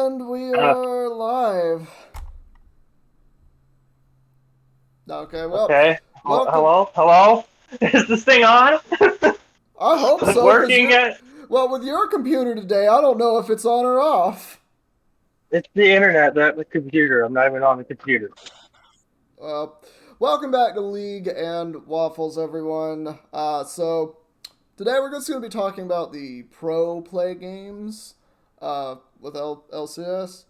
And we are live. Okay, well, Okay. welcome. Hello? Hello? Is this thing on? I hope Is it so, because working yet? well, with your computer today, I don't know if it's on or off. It's the internet, not the computer. I'm not even on the computer. Uh, Welcome back to League and Waffles, everyone. So today we're just going to be talking about the pro play games with LCS.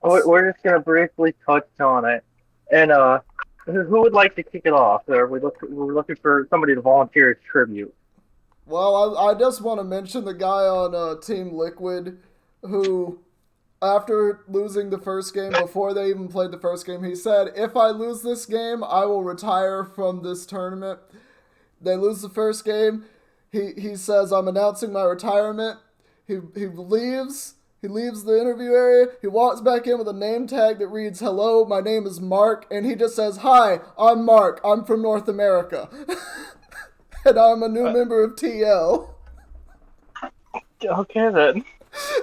We're just gonna briefly touch on it. And who would like to kick it off? We're looking for somebody to volunteer as tribute. Well, I just want to mention the guy on Team Liquid who after losing the first game, before they even played the first game, he said, "If I lose this game, I will retire from this tournament." They lose the first game. He says, "I'm announcing my retirement." He leaves. He leaves the interview area. He walks back in with a name tag that reads, "Hello, my name is Mark," and he just says, "Hi, I'm Mark. I'm from North America, and I'm a new Uh, member of TL." okay then.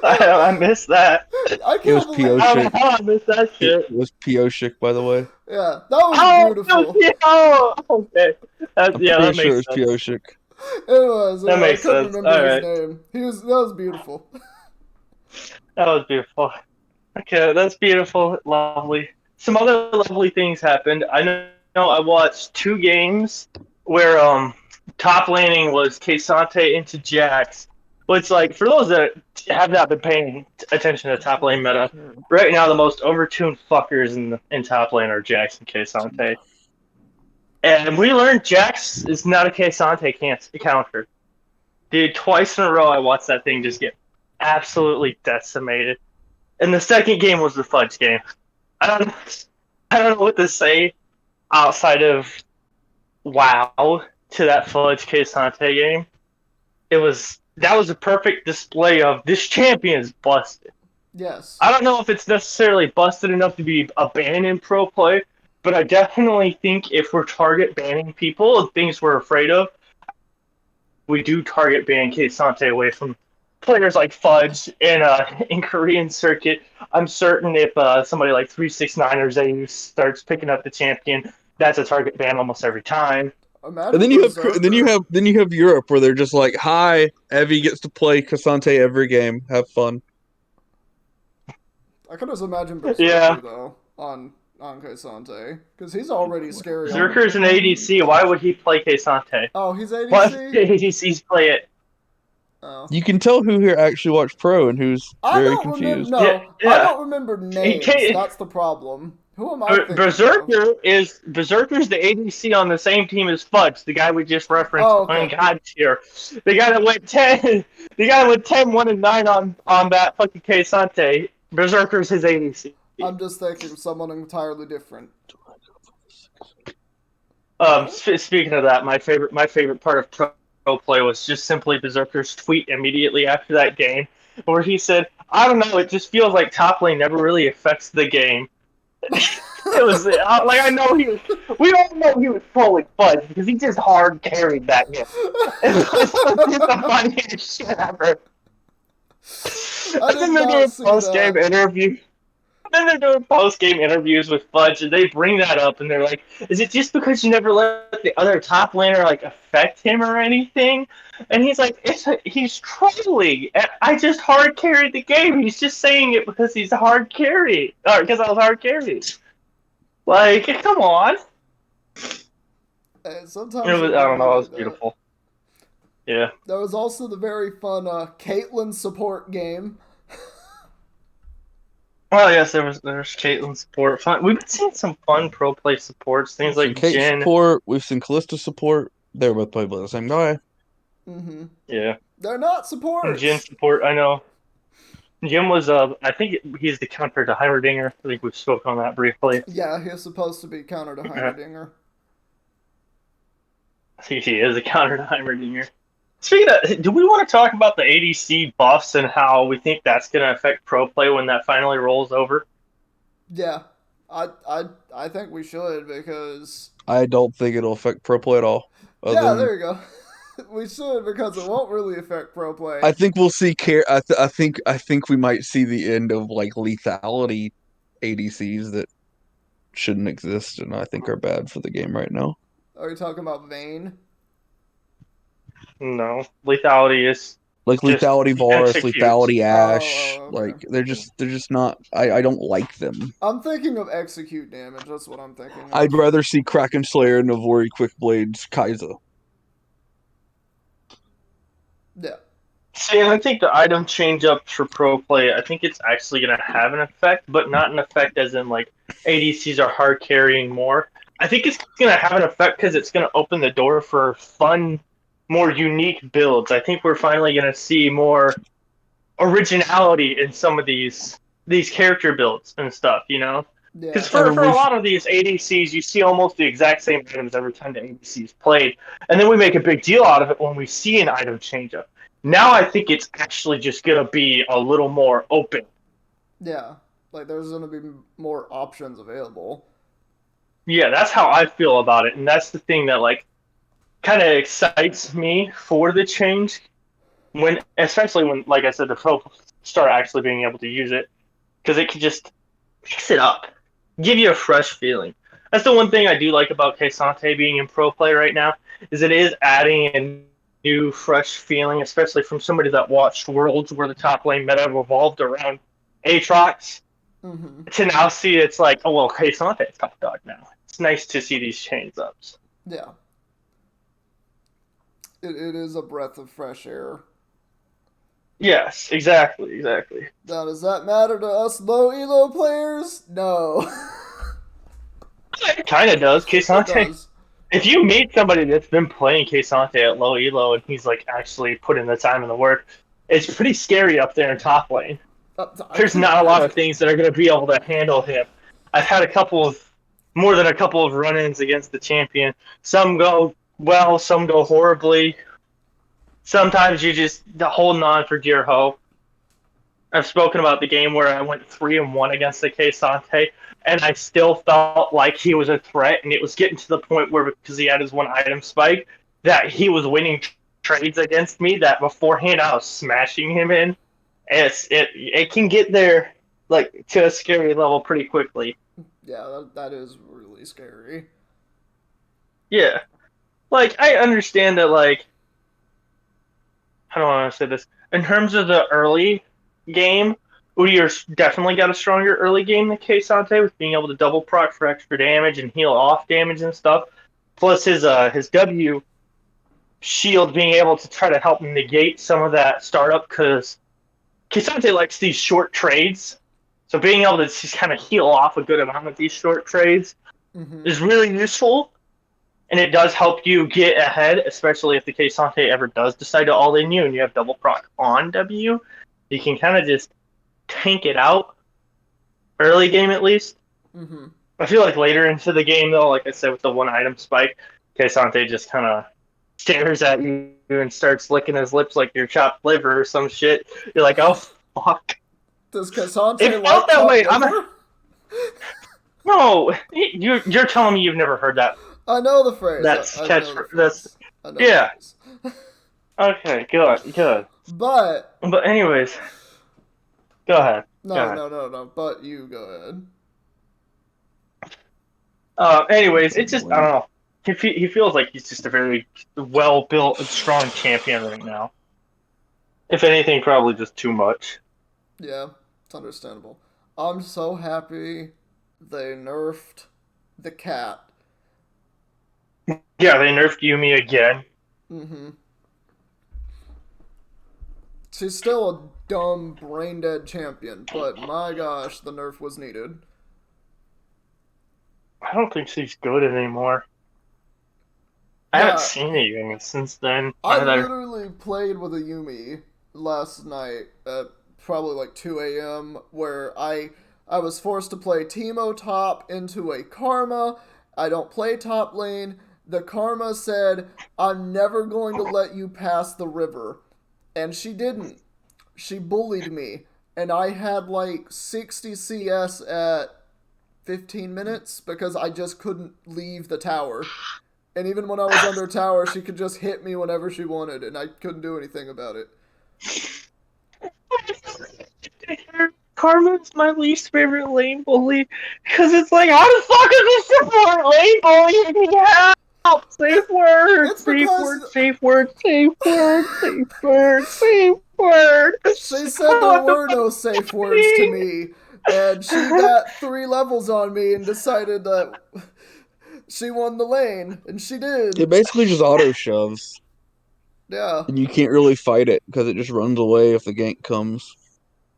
I missed that. I It was can't PO believe. I don't know chick. how I missed that It shit. was PO chick, by the way. Yeah, that was Oh, beautiful. oh, okay. I'm Yeah, pretty that sure it makes was sense. PO chick. It was. That I makes couldn't sense. remember All his right. name. That was beautiful. That was beautiful. Okay, that's beautiful. Lovely. Some other lovely things happened. I know I watched two games where top laning was K'Sante into Jax. Which, like, for those that have not been paying attention to top lane meta, right now the most overtuned fuckers in top lane are Jax and K'Sante. And we learned Jax is not a K'Sante counter. Dude, twice in a row I watched that thing just get absolutely decimated. And the second game was the fudge game. I don't, I don't know what to say outside of wow to that fudge Sante game. That was a perfect display of this champion is busted. Yes. I don't know if it's necessarily busted enough to be a ban in pro play, but I definitely think if we're target banning people, things we're afraid of, we do target ban Sante away from players like Fudge in Korean circuit. I'm certain if somebody like 369 or Zeus starts picking up the champion, that's a target ban almost every time. And Imagine then you have then you Berserker. have then you have Europe where they're just like, "Hi, Evie gets to play Cassante every game. Have fun." I could just imagine Yeah, Berserker though on Kaisante because he's already scary on. Zerker's an ADC. Why would he play Sante? Oh, he's Why would ADC. the ADCs play it? Oh, You can tell who here actually watched pro and who's I very don't remember. confused. Yeah, No, I yeah. don't remember He names. can't, That's the problem. Who am I thinking of? Berserker's the ADC on the same team as Fudge, the guy we just referenced Oh, on okay. God's here. The guy that went 10 the guy that went 10, 1 and 9 on that fucking K Sante. Berserker's his ADC. I'm just thinking of someone entirely different. What? Speaking of that, my favorite part of pro play was just simply Berserker's tweet immediately after that game, where he said, "I don't know, it just feels like top lane never really affects the game." It was like I know he was. We all know he was trolling Fudge because he just hard carried that game. It was just the funniest shit ever. I And did then they're not doing see post game that. interview. Then they're doing post game interviews with Fudge, and they bring that up, and they're like, "Is it just because you never let the other top laner like affect him or anything?" And he's like, he's trolling. I just hard carried the game. He's just saying it because he's a hard carry, or because I was hard carried." Like, come on. Sometimes it I do don't be know. It like was that. beautiful. Yeah. There was also the very fun Caitlyn support game. Well, yes, there's Caitlyn support. Fun. We've been seeing some fun pro play supports. Things We've seen like Kate Jin. support. We've seen Callista support. They're both played by the same guy. Mm-hmm. Yeah. They're not And Jin supports. support. I know. Jin was I think he's the counter to Heimerdinger. I think we've spoken on that briefly. Yeah, he's supposed to be counter to Heimerdinger. I think he is a counter to Heimerdinger. Speaking of, do we want to talk about the ADC buffs and how we think that's going to affect pro play when that finally rolls over? Yeah, I think we should because I don't think it'll affect pro play at all. Other yeah, than there you go. We should, because it won't really affect pro play. I think we'll see I think we might see the end of like lethality ADCs that shouldn't exist and I think are bad for the game right now. Are you talking about Vayne? No, lethality is Like just lethality Varus, execute. lethality Ashe, Okay. like they're just not I don't like them. I'm thinking of execute damage. That's what I'm thinking I'd of. rather see Kraken Slayer, Navori, Quick Blades, Kai'Sa. Yeah. See, and I think the item change up for pro play, I think it's actually going to have an effect, but not an effect as in like ADCs are hard carrying more. I think it's going to have an effect because it's going to open the door for fun, more unique builds. I think we're finally going to see more originality in some of these character builds and stuff, you know? Because Yeah. I for mean, a lot of these ADCs, you see almost the exact same items every time the ADC is played, and then we make a big deal out of it when we see an item change up. Now I think it's actually just going to be a little more open. Yeah. Like, there's going to be more options available. Yeah, that's how I feel about it, and that's the thing that like kind of excites me for the change when, especially when, like I said, the pro start actually being able to use it because it can just mix it up, give you a fresh feeling. That's the one thing I do like about K'Sante being in pro play right now is it is adding a new, fresh feeling, especially from somebody that watched Worlds where the top lane meta revolved around Aatrox. Mm-hmm. To now see it's like, oh well, K'Sante's top dog now. It's nice to see these chains ups. Yeah. It is a breath of fresh air. Yes, exactly. Now, does that matter to us low elo players? No. It kind of does. It K'Sante, does. if you meet somebody that's been playing K'Sante at low elo and he's like actually putting the time and the work, it's pretty scary up there in top lane. There's not a lot of things that are going to be able to handle him. I've had more than a couple of run-ins against the champion. Some go well, some go horribly. Sometimes you just holding on for dear hope. I've spoken about the game where I went 3-1 against the K'Sante, and I still felt like he was a threat, and it was getting to the point where, because he had his one item spike, that he was winning trades against me that beforehand I was smashing him in. It can get there like to a scary level pretty quickly. Yeah, that is really scary. Yeah. Like, I understand that, like, how do I want to say this? In terms of the early game, Udyr's definitely got a stronger early game than K'Sante with being able to double proc for extra damage and heal off damage and stuff. Plus his W shield being able to try to help negate some of that startup because K'Sante likes these short trades. So being able to just kind of heal off a good amount of these short trades is really useful. And it does help you get ahead, especially if the K'Sante ever does decide to all-in you and you have double proc on W. You can kind of just tank it out, early game at least. Mm-hmm. I feel like later into the game, though, like I said, with the one item spike, K'Sante just kind of stares at you and starts licking his lips like your chopped liver or some shit. You're like, oh, fuck. Does K'Sante It like felt that way. liver? No, you're telling me you've never heard that. I know the phrase. That's I catch. know the That's phrase. I know yeah. the phrase. Okay, good. But anyways, go ahead. no. But you go ahead. Anyways, it's just I don't know. He feels like he's just a very well built and strong champion right now. If anything, probably just too much. Yeah, it's understandable. I'm so happy they nerfed the cat. Yeah, they nerfed Yumi again. Mm-hmm. She's still a dumb, brain-dead champion, but my gosh, the nerf was needed. I don't think she's good anymore. I haven't seen a Yumi since then. I literally played with a Yumi last night at probably like 2 a.m. where I was forced to play Teemo top into a Karma. I don't play top lane. The Karma said, I'm never going to let you pass the river. And she didn't. She bullied me. And I had like 60 CS at 15 minutes because I just couldn't leave the tower. And even when I was under tower, she could just hit me whenever she wanted, and I couldn't do anything about it. Karma's my least favorite lane bully because it's like, how the fuck is this support lane bullying me? Help! Safe word, It's safe because word, safe word, safe word, safe word, safe word. she said there were no safe words to me, and she got 3 levels on me and decided that she won the lane, and she It did. basically just auto shoves, Yeah, and you can't really fight it because it just runs away if the gank comes.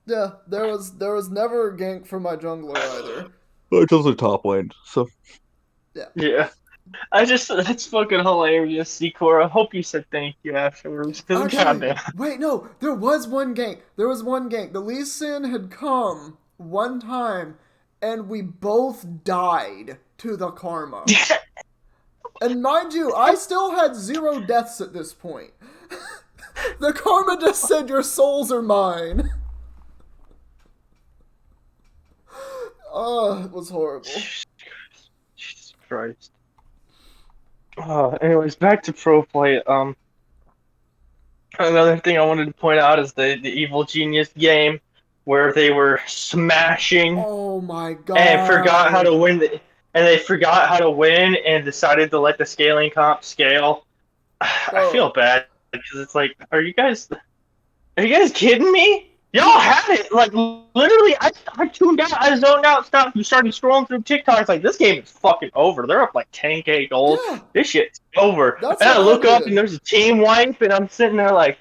yeah. There was never a gank for my jungler either. But it's also top lane, so Yeah. Yeah. That's fucking hilarious, Secor. I hope you said thank you afterwards, because Actually, goddamn. wait, no, there was one gank. There was one gank. The Lee Sin had come one time, and we both died to the karma. And mind you, I still had 0 deaths at this point. The karma just said, "Your souls are mine." Oh, it was horrible. Jesus Christ. Anyways, back to pro play. Another thing I wanted to point out is the Evil Genius game where they were smashing Oh my and forgot how to god. win and they forgot how to win and decided to let the scaling comp scale. I Bro, feel bad because it's like, are you guys kidding me? Y'all had it. Like, literally, I tuned out. I zoned out, stopped, and started scrolling through TikTok. It's like, this game is fucking over. They're up like 10K gold. yeah, This shit's over. that's And what I I look up, and did. there's a team wipe, and I'm sitting there like,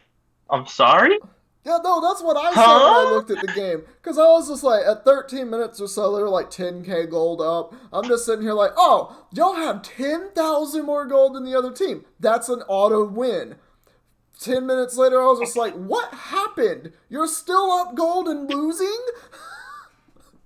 I'm sorry? Yeah, no, that's what I said when I Huh? looked at the game. Because I was just like, at 13 minutes or so, they were like 10k gold up. I'm just sitting here like, oh, y'all have 10,000 more gold than the other team. That's an auto win. 10 minutes later, I was just like, what happened? You're still up gold and losing?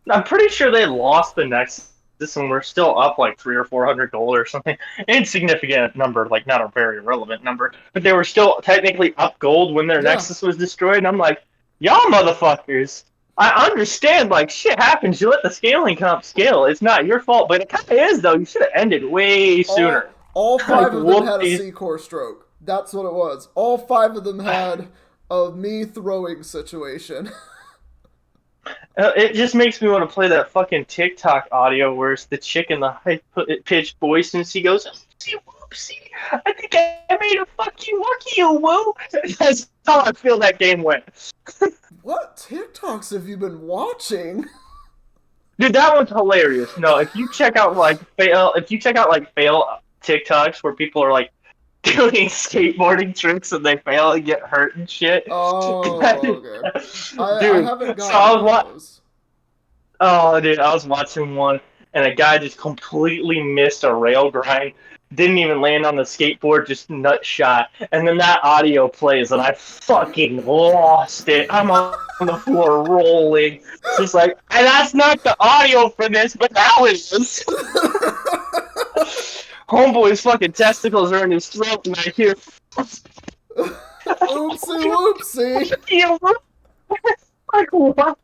I'm pretty sure they lost the next. This one we're still up like 300 or 400 gold or something. Insignificant number, like not a very relevant number, but they were still technically up gold when their Yeah. nexus was destroyed. And I'm like, y'all motherfuckers. I understand, like shit happens. You let the scaling comp scale. It's not your fault, but it kind of is though. You should have ended way sooner. All Like 5 of them had a whoopsies. C-core stroke. That's what it was. All 5 of them had a me throwing situation. It just makes me want to play that fucking TikTok audio where it's the chick in the high pitched voice and she goes, "Oopsie whoopsie, I think I made a fuck you woo." That's how I feel that game went. What TikToks have you been watching? Dude, that one's hilarious. No, if you check out like fail TikToks where people are like doing skateboarding tricks and they fail and get hurt and shit. Oh, okay. I Dude, haven't so gotten any of those. Oh, dude, I was watching one, and a guy just completely missed a rail grind. Didn't even land on the skateboard, just nut shot. And then that audio plays, and I fucking lost it. I'm on the floor rolling. Just like, and that's not the audio for this, but now it is. Homeboy's fucking testicles are in his throat, and I hear, Oopsie whoopsie. like, what?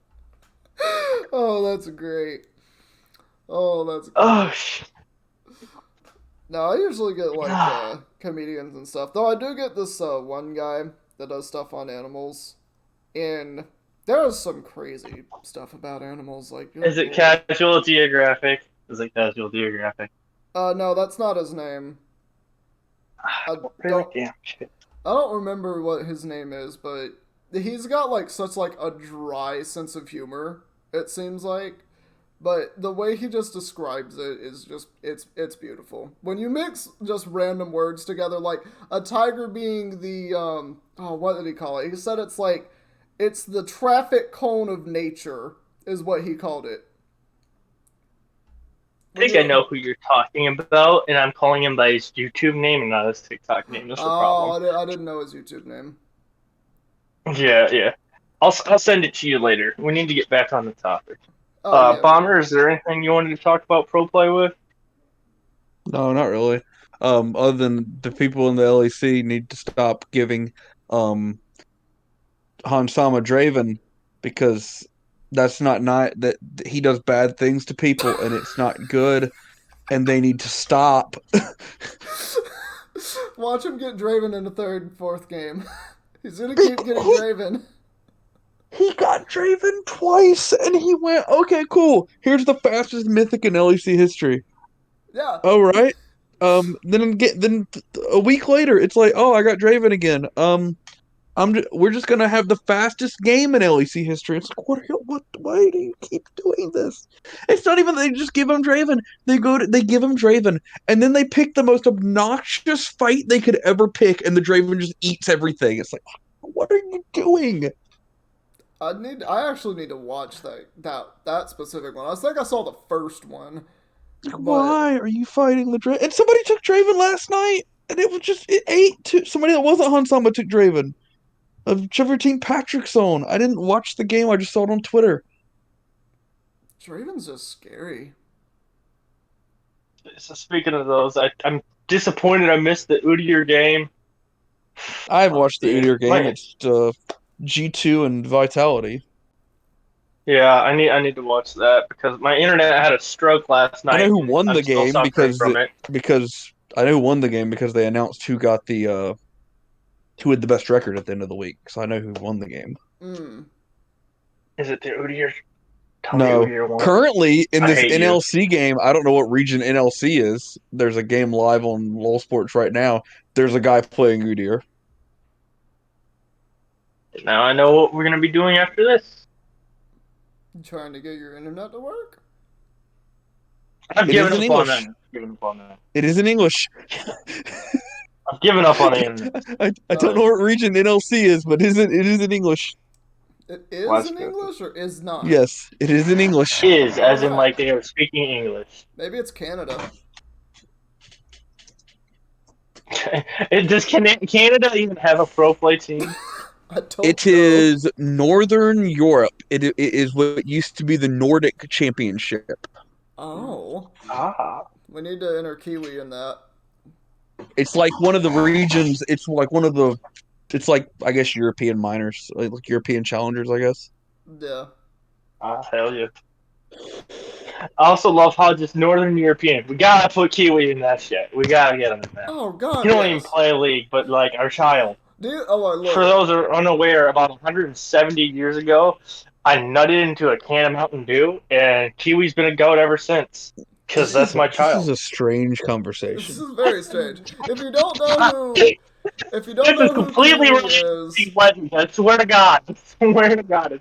Oh, that's great. Oh, that's Oh, great. shit. No, I usually get like comedians and stuff. Though I do get this one guy that does stuff on animals, and there is some crazy stuff about animals. Like, good Is it lord. Casual Geographic? Is it Casual Geographic? No, that's not his name. I Really? don't. Damn shit. I don't remember what his name is, but he's got like such like a dry sense of humor. It seems like, but the way he just describes it is just it's beautiful. When you mix just random words together, like a tiger being the what did he call it? He said it's the traffic cone of nature is what he called it. I When think I you know who you're talking about, and I'm calling him by his YouTube name and not his TikTok name. That's the problem. I didn't know his YouTube name. Yeah, yeah. I'll send it to you later. We need to get back on the topic. Oh yeah, we do. Bomber, is there anything you wanted to talk about pro play with? no, not really. Other than the people in the LEC need to stop giving Hansama Draven because that's not that he does bad things to people and it's not good. and they need to stop. Watch him get Draven in the third and fourth game. He's gonna keep getting Draven. He got Draven twice, and he went, okay, cool. Here's the fastest mythic in LEC history. Yeah. All right. Then a week later, it's like, oh, I got Draven again. We're just gonna have the fastest game in LEC history. It's like, what? Why do you keep doing this? It's not even they just give him Draven. They give him Draven, and then they pick the most obnoxious fight they could ever pick, and the Draven just eats everything. It's like, what are you doing? I actually need to watch that specific one. I think I saw the first one. Like, why are you fighting the Draven? And somebody took Draven last night, and it ate to somebody that wasn't Hansama took Draven. Whichever team Patrick's on. I didn't watch the game. I just saw it on Twitter. Draven's just scary. So speaking of those, I'm disappointed I missed the Udyr game. I've watched the Udyr game. It's G2 and Vitality. Yeah, I need to watch that because my internet had a stroke last night. I know who won the game because they announced who had the best record at the end of the week. So I know who won the game. Is it the Udyr? No. Currently in this NLC game, I don't know what region NLC is. There's a game live on LoL Sports right now. There's a guy playing Udyr. Now I know what we're gonna be doing after this. You trying to get your internet to work? I've given up on that. It is in English. I've given up on the internet. I don't know what region NLC is, but it is in English. It is in English or is not? Yes, it is in English. Is, as in like they are speaking English. Maybe it's Canada. Does Canada even have a pro play team? It is Northern Europe. It is what used to be the Nordic Championship. Oh. We need to enter Kiwi in that. It's like one of the regions. It's like I guess European minors, like European challengers, I guess. Yeah. Hell yeah. I also love how just Northern European. We gotta put Kiwi in that shit. We gotta get him in that. Oh god. You don't even play League, but like our child. Look. For those who are unaware, about 170 years ago, I nutted into a can of Mountain Dew, and Kiwi's been a goat ever since. Because that's my child. This is a strange conversation. This is very strange. If you don't know who completely related. I swear to God. It's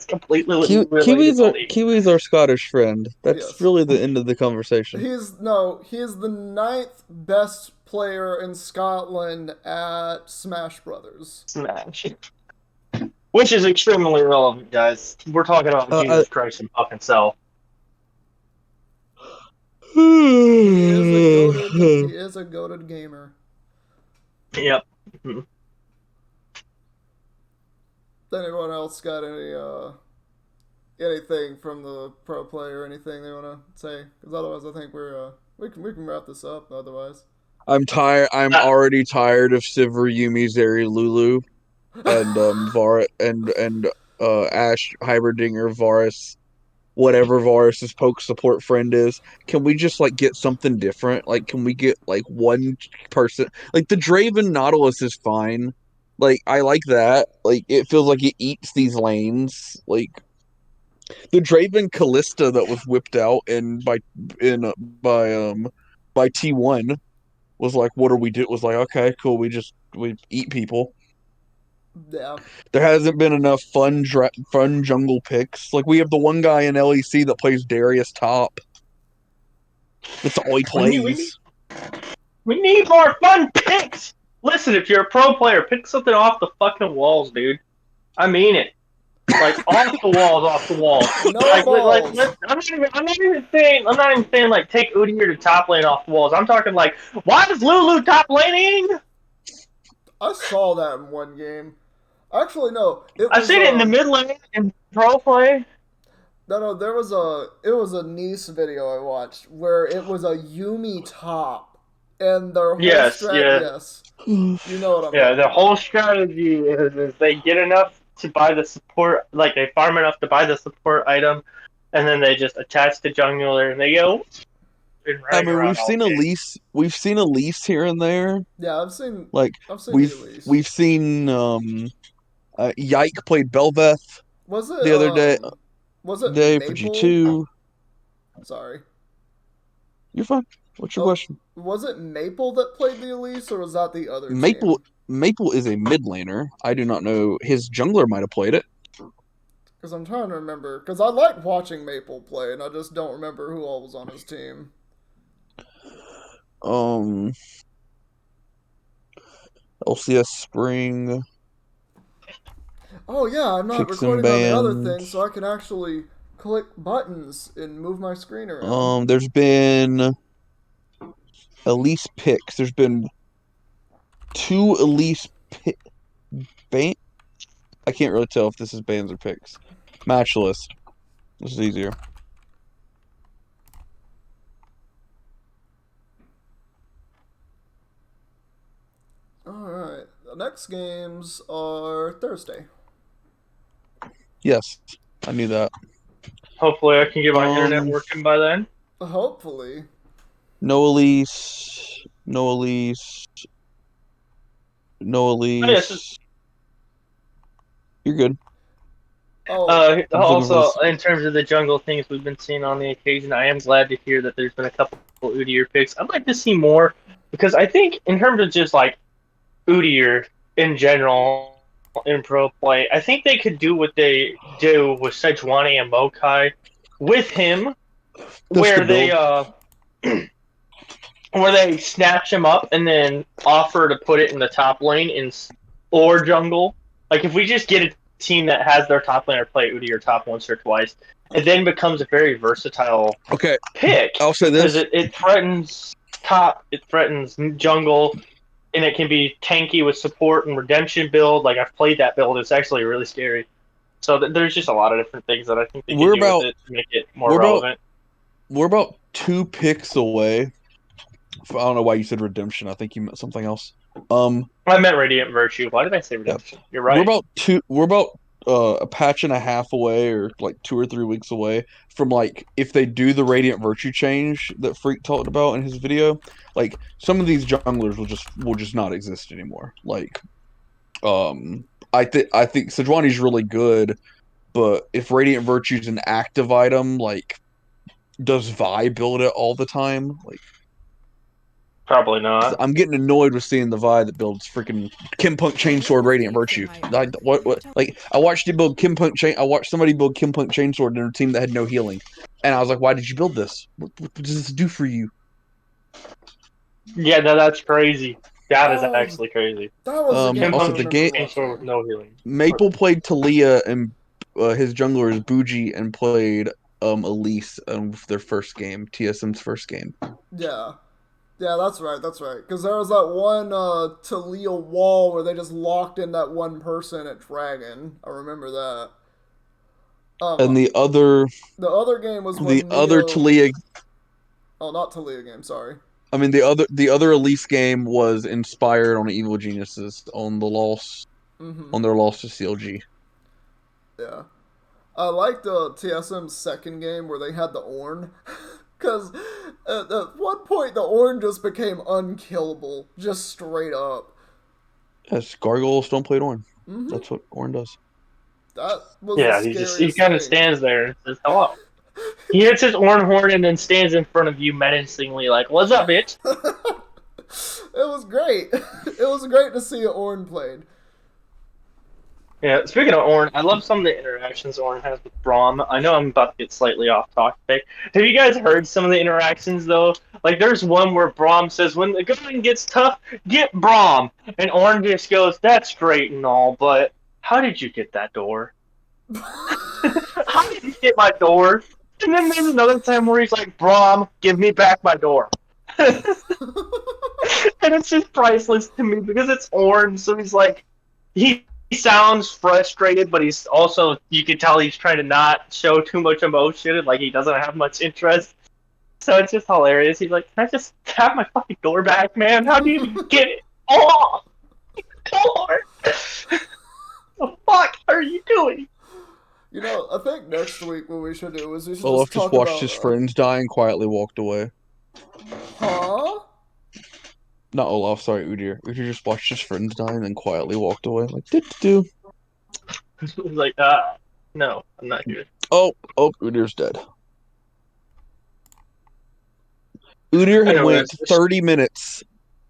completely related. Kiwi's our Scottish friend. That's really the end of the conversation. He's the 9th best player in Scotland at Smash Brothers. Smash. Which is extremely relevant, guys. We're talking about Jesus Christ himself. He is a goated gamer. Yep. Anyone else got anything from the pro player? Anything they want to say? Because otherwise, I think we can wrap this up. Otherwise, I'm tired. I'm already tired of Sivir, Yumi, Zeri, Lulu, and Var and Ash, Hyberdinger, Varus. Whatever Varus's poke support friend is, can we just get something different? Can we get one person? The Draven Nautilus is fine. I like that. It feels like it eats these lanes. The Draven Callista that was whipped out by T1 was what do we do? It was okay, cool. We eat people. Yeah. There hasn't been enough fun jungle picks. We have the one guy in LEC that plays Darius top. That's all he plays. We need more fun picks! Listen, if you're a pro player, pick something off the fucking walls, dude. I mean it. Off the walls. No balls. I'm not even saying take Udyr to top lane off the walls. I'm talking why is Lulu top laning? I saw that in one game. Actually, no. I've seen it in the mid lane in pro play. No, it was a Nice video I watched where it was a Yumi top, and their whole strategy. Yes, you know what I'm. Yeah, the whole strategy is they get enough to buy the support, they farm enough to buy the support item, and then they just attach the jungler and they go. been I running mean, around all game. We've seen Elise here and there. Yeah, I've seen Like the we've Elise. we've seen Yike played Belveth Was it the other day for Maple? G2. Sorry. You're fine. What's your Oh, question? was it Maple that played the Elise, or was that the other Maple team? Maple is a mid laner. I do not know. His jungler might have played it. Because I'm trying to remember. Because I like watching Maple play, and I just don't remember who all was on his team. LCS Spring. Oh yeah, I'm not Picks and recording on the other thing, bans. so I can actually click buttons and move my screen around. There's been Elise picks. There's been 2 Elise ban. I can't really tell if this is bans or picks. Match list. This is easier. Alright, the next games are Thursday. Yes, I knew that. Hopefully, I can get my internet working by then. Hopefully. No Elise. No Elise. No Elise. Oh, yes. You're good. Oh, Also, in terms of the jungle things we've been seeing on the occasion, I am glad to hear that there's been a couple Udyr picks. I'd like to see more because I think in terms of just like Udyr in general in pro play, I think they could do what they do with Sejuani and Mokai with him, where they where they snatch him up and then offer to put it in the top lane or jungle. Like if we just get a team that has their top laner play Udyr top once or twice, it then becomes a very versatile pick. I'll say this. Because it threatens top, it threatens jungle, and it can be tanky with support and redemption build. Like I've played that build; it's actually really scary. So there's just a lot of different things that I think they can do with it to make it more relevant. We're about 2 picks away. I don't know why you said redemption. I think you meant something else. I meant Radiant Virtue. Why did I say redemption? Yeah. You're right. We're about a patch and a half away, or like 2 or 3 weeks away from like if they do the Radiant Virtue change that Freak talked about in his video, like some of these junglers will just not exist anymore. Like, I think Sejuani's really good, but if Radiant Virtue's an active item, like, does Vi build it all the time? Like, probably not. I'm getting annoyed with seeing the Vi that builds freaking Kimpunk Chainsword Radiant Virtue. Like I watched you build Kimpunk Chain. I watched somebody build Kimpunk Chainsword in a team that had no healing, and I was like, why did you build this? What does this do for you? Yeah, no, that's crazy. That is actually crazy. That was the game. Also, the game with no healing. Maple played Talia, and his jungler is Bougie, and played Elise their first game, TSM's first game. Yeah. Yeah, that's right. Because there was that one Talia wall where they just locked in that one person at Dragon. I remember that. And the other game was the when other Talia. Oh, not Talia game. Sorry. I mean, the other Elise game was inspired on Evil Geniuses on the loss, on their loss to CLG. Yeah, I liked TSM's second game where they had the Ornn, because at one point the Ornn just became unkillable, just straight up. Yes, gargoyles don't play Ornn. That's what Ornn does. That was he kind of stands there and says hello. He hits his Ornn horn and then stands in front of you menacingly, like, "What's up, bitch?" It was great. It was great to see Ornn played. Yeah, speaking of Ornn, I love some of the interactions Ornn has with Braum. I know I'm about to get slightly off topic. Have you guys heard some of the interactions, though? Like, there's one where Braum says, when the going gets tough, get Braum. And Ornn just goes, that's great and all, but how did you get that door? How did you get my door? And then there's another time where he's like, Braum, give me back my door. And it's just priceless to me because it's Ornn, so he's like, he sounds frustrated, but he's also, you can tell he's trying to not show too much emotion and like he doesn't have much interest. So it's just hilarious. He's like, can I just have my fucking door back, man? How do you get it off? Door! What the fuck are you doing? You know, I think next week what we should do is we should Olaf just talk watched about, his friends die and quietly walked away. Huh? Not Olaf, sorry, Udyr. Udyr just watched his friends die and then quietly walked away. Like, do. It's like, no, I'm not here. Oh, Udyr's dead. Udyr had went Anyways, 30 minutes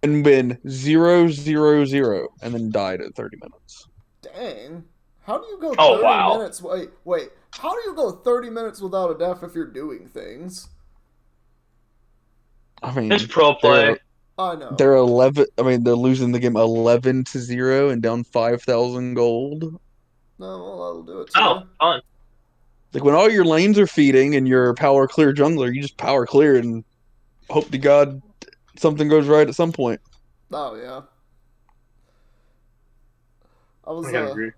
and been 0-0-0 and then died at 30 minutes. Dang. How do you go Oh, 30 wow. minutes? Wait. How do you go 30 minutes without a death if you're doing things? I mean, It's pro play. I know. they're 11. I mean, they're losing the game 11-0 and down 5,000 gold. No, well, that'll do it to Oh, you. fun. Like when all your lanes are feeding and you're a power clear jungler, you just power clear and hope to God something goes right at some point. Oh, yeah. I gotta agree.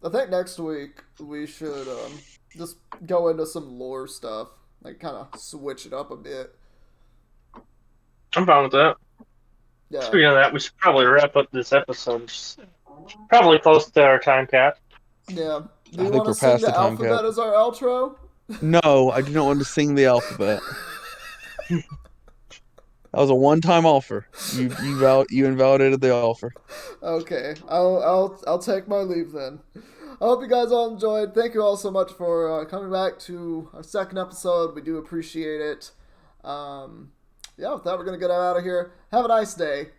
I think next week we should just go into some lore stuff, like kind of switch it up a bit. I'm fine with that. Yeah. Speaking of that, we should probably wrap up this episode. It's probably close to our time cap. Yeah. Do I you think want to we're sing past the the time alphabet cap. as our outro? No, I do not want to sing the alphabet. That was a one-time offer. You invalidated the offer. Okay, I'll take my leave then. I hope you guys all enjoyed. Thank you all so much for coming back to our second episode. We do appreciate it. Yeah, with that, we're gonna get out of here. Have a nice day.